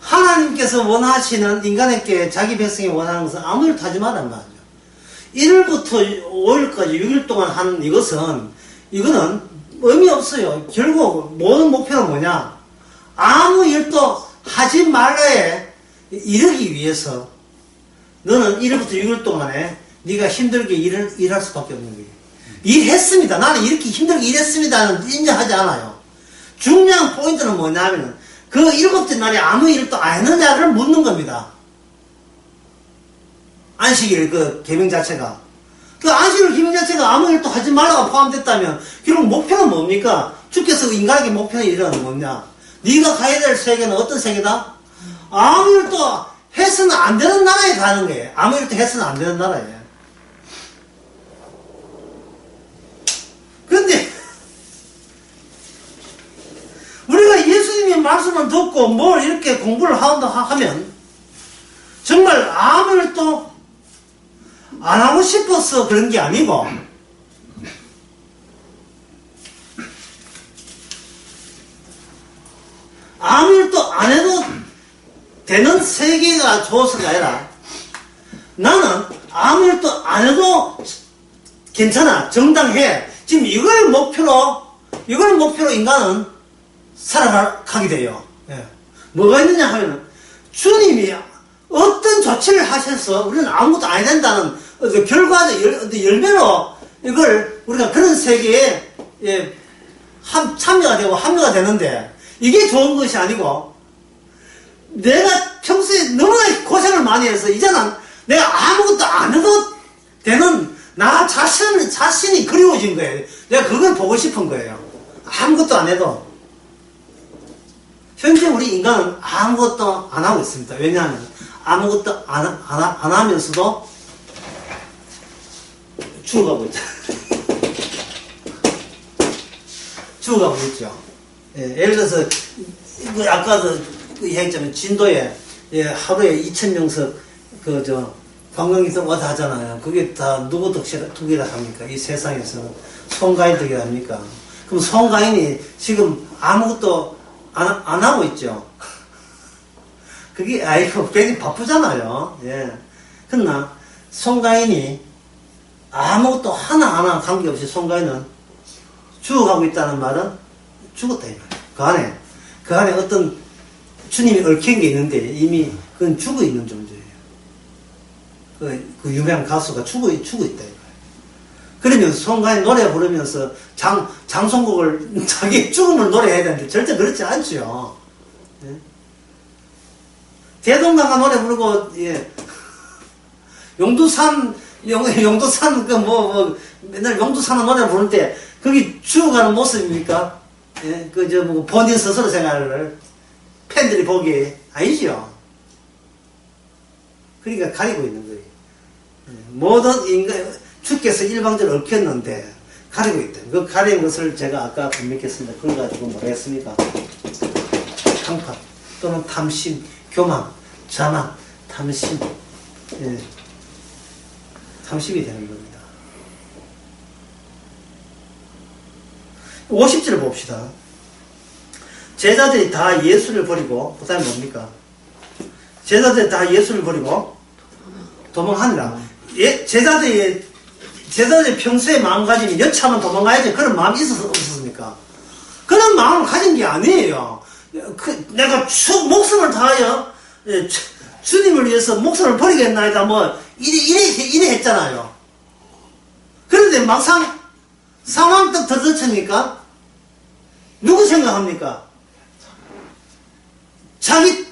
하나님께서 원하시는 인간에게 자기 백성이 원하는 것은 아무 일도 하지 말란 말이죠. 1일부터 5일까지 6일 동안 하는 이거는 의미 없어요. 결국 모든 목표는 뭐냐? 아무 일도 하지 말라에 이르기 위해서 너는 1일부터 6일 동안에 네가 힘들게 일할 수밖에 없는 거예요. 일했습니다. 나는 이렇게 힘들게 일했습니다는 인정하지 않아요. 중요한 포인트는 뭐냐면 그 7째 날에 아무 일도 안 했느냐를 묻는 겁니다. 안식일 그 계명 자체가. 그 안식일 계명 자체가 아무 일도 하지 말라고 포함됐다면 결국 목표는 뭡니까? 주께서 인간에게 목표는 이런 뭐냐? 네가 가야 될 세계는 어떤 세계다? 아무 일도 해서는 안 되는 나라에 가는 거예요. 아무 일도 해서는 안 되는 나라에. 그런데 우리가 예수님의 말씀을 듣고 뭘 이렇게 공부를 한다 하면 정말 아무 일도 안 하고 싶어서 그런 게 아니고 아무 일도 안 해도 되는 세계가 좋아서가 아니라 나는 아무 일도 안 해도 괜찮아. 정당해. 지금 이걸 목표로 인간은 살아가게 돼요. 예. 뭐가 있느냐 하면 주님이 어떤 조치를 하셔서 우리는 아무것도 안 해야 된다는 결과적 열매로 이걸 우리가 그런 세계에 참여가 되고 합류가 되는데 이게 좋은 것이 아니고 내가 평소에 너무나 고생을 많이 해서 이제는 내가 아무것도 안 해도 되는 나 자신이 그리워진 거예요. 내가 그걸 보고 싶은 거예요. 아무것도 안 해도. 현재 우리 인간은 아무것도 안 하고 있습니다. 왜냐하면 아무것도 안 하면서도 죽어가고 있죠. 죽어가고 있죠. 예, 예를 들어서 아까도 얘기했지만 진도에 하루에 2,000명석 관광객들 와서 하잖아요. 그게 다 누구 덕이라 합니까? 이 세상에서 송가인 덕이라 합니까? 그럼 송가인이 지금 아무것도 안 하고 있죠. 그게 아이고 괜히 바쁘잖아요. 예. 그러나 송가인이 아무것도 하나하나 관계없이 송가인은 죽어가고 있다는 말은 죽었다 이 말이에요. 그 안에 어떤 주님이 얽힌 게 있는데 이미 그건 죽어 있는 존재예요. 그 유명한 가수가 죽어 있다 이 말이에요. 그러면 송가인 노래 부르면서 장송곡을 자기 죽음을 노래해야 되는데 절대 그렇지 않죠. 예? 대동강가 노래 부르고 예. 용두산 맨날 용두산 노래 부를 때 그게 죽어가는 모습입니까? 예? 본인 스스로 생활을 팬들이 보기에 아니죠. 그러니까 가리고 있는 거예요. 모든 인간 주께서 일방적으로 얽혔는데 가리고 있다. 그 가린 것을 제가 아까 분명했습니다. 그걸 가지고 뭐라 했습니까? 강파 또는 탐심, 교만, 자만, 탐심, 예. 탐심이 되는 겁니다. 50절 봅시다. 제자들이 다 예수를 버리고, 그 다음에 뭡니까? 제자들이 다 예수를 버리고 도망하니라. 예, 제자들이 평소에 마음가짐이 여차하면 도망가야지 그런 마음이 없었습니까? 그런 마음을 가진 게 아니에요. 내가 목숨을 다하여 주님을 위해서 목숨을 버리겠나이다 이래 했잖아요. 그런데 막상 상황 딱 터득하니까 누구 생각합니까? 자기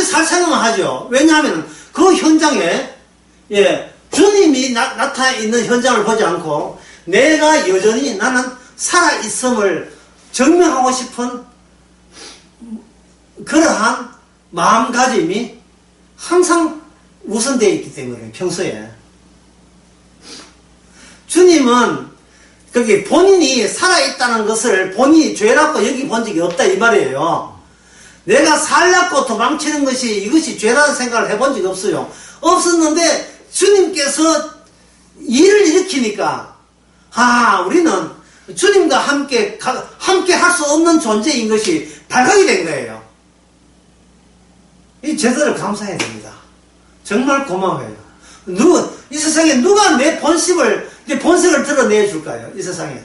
살 생각만 하죠. 왜냐하면 그 현장에 주님이 나타나 있는 현장을 보지 않고 내가 여전히 나는 살아있음을 증명하고 싶은 그러한 마음가짐이 항상 우선되어 있기 때문에 평소에 주님은 그게 본인이 살아있다는 것을 본인이 죄라고 여기 본 적이 없다 이 말이에요. 내가 살라고 도망치는 이것이 죄라는 생각을 해본 적이 없어요. 없었는데 주님께서 일을 일으키니까 우리는 주님과 함께 할 수 없는 존재인 것이 발각이 된 거예요. 이 제도를 감사해야 됩니다. 정말 고마워요. 이 세상에 누가 내 본색을 드러내 줄까요? 이 세상에.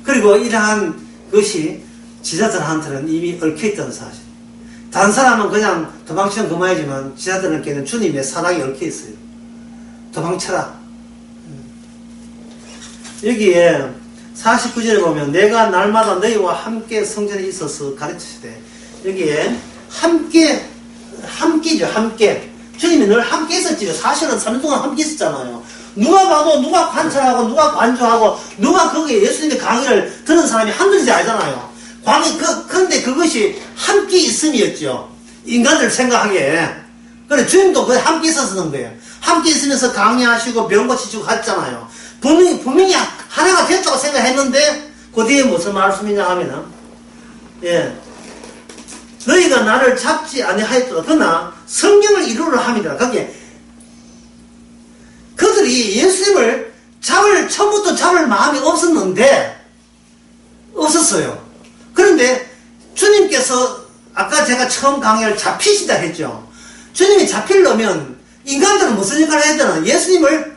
그리고 이러한 것이 지자들한테는 이미 얽혀있다는 사실. 다른 사람은 그냥 도망치면 그만이지만 지자들에게는 주님의 사랑이 얽혀있어요. 도망쳐라. 여기에 49절에 보면 내가 날마다 너희와 함께 성전에 있어서 가르치시되 여기에 함께죠. 함께. 주님이 늘 함께 있었지요. 사실은 3년 동안 함께 있었잖아요. 누가 봐도 누가 관찰하고 누가 관조하고 누가 거기에 예수님의 강의를 들은 사람이 한둘이 아니잖아요. 그런데 그것이 함께 있음이었죠. 인간들 생각하기에. 그래 주님도 거의 함께 있었던 거예요. 함께 있으면서 강의하시고 병 고치시고 했잖아요. 분명히 하나가 됐다고 생각했는데 그 뒤에 무슨 말씀이냐 하면은 너희가 나를 잡지 아니하였도다. 그러나 성령을 이루려 함이라. 거기에 그들이 예수님을 처음부터 잡을 마음이 없었어요. 그런데 주님께서 아까 제가 처음 강의를 잡히시다 했죠. 주님이 잡히려면 인간들은 무슨 역할을 해야 되나? 예수님을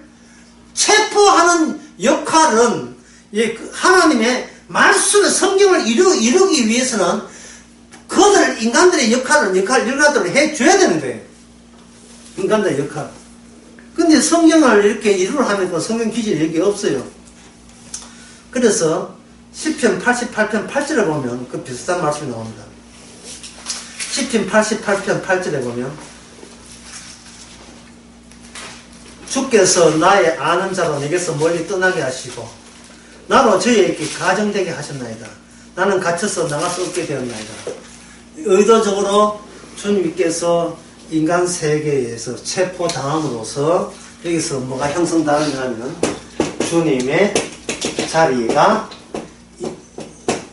체포하는 역할은 하나님의 말씀의 성경을 이루기 위해서는 인간들의 역할을 일가대로 해줘야 되는 거예요. 인간들의 역할. 근데 성경을 이렇게 이루려 하니까 성경 기준이 여기 없어요. 그래서 시편 88편 8절에 보면 그 비슷한 말씀이 나옵니다. 시편 88편 8절에 보면 주께서 나의 아는 자로 내게서 멀리 떠나게 하시고 나로 저희에게 가정되게 하셨나이다. 나는 갇혀서 나갈 수 없게 되었나이다. 의도적으로 주님께서 인간 세계에서 체포당함으로써 여기서 뭐가 형성당하냐 하면 주님의 자리가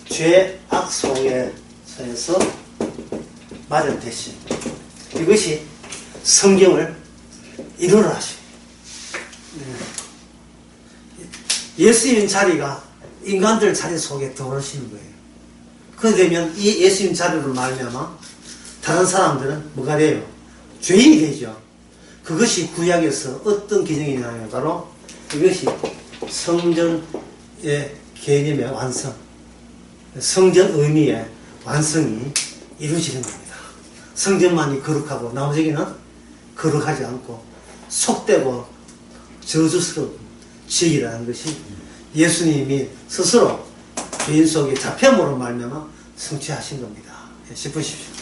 죄악 속에서 마련되신 이것이 성경을 이루라 하시. 예수님 자리가 인간들 자리 속에 들어오시는 거예요. 그렇게 되면 이 예수님 자리를 말미암아 다른 사람들은 뭐가 돼요? 죄인이 되죠. 그것이 구약에서 어떤 기능이냐면 바로 이것이 성전의 개념의 완성, 성전 의미의 완성이 이루어지는 겁니다. 성전만이 거룩하고 나머지는 거룩하지 않고 속되고 저주스러운 지역이라는 것이 예수님이 스스로 죄인 속에 잡혀함으로 말미암아 성취하신 겁니다. 싶으십시오.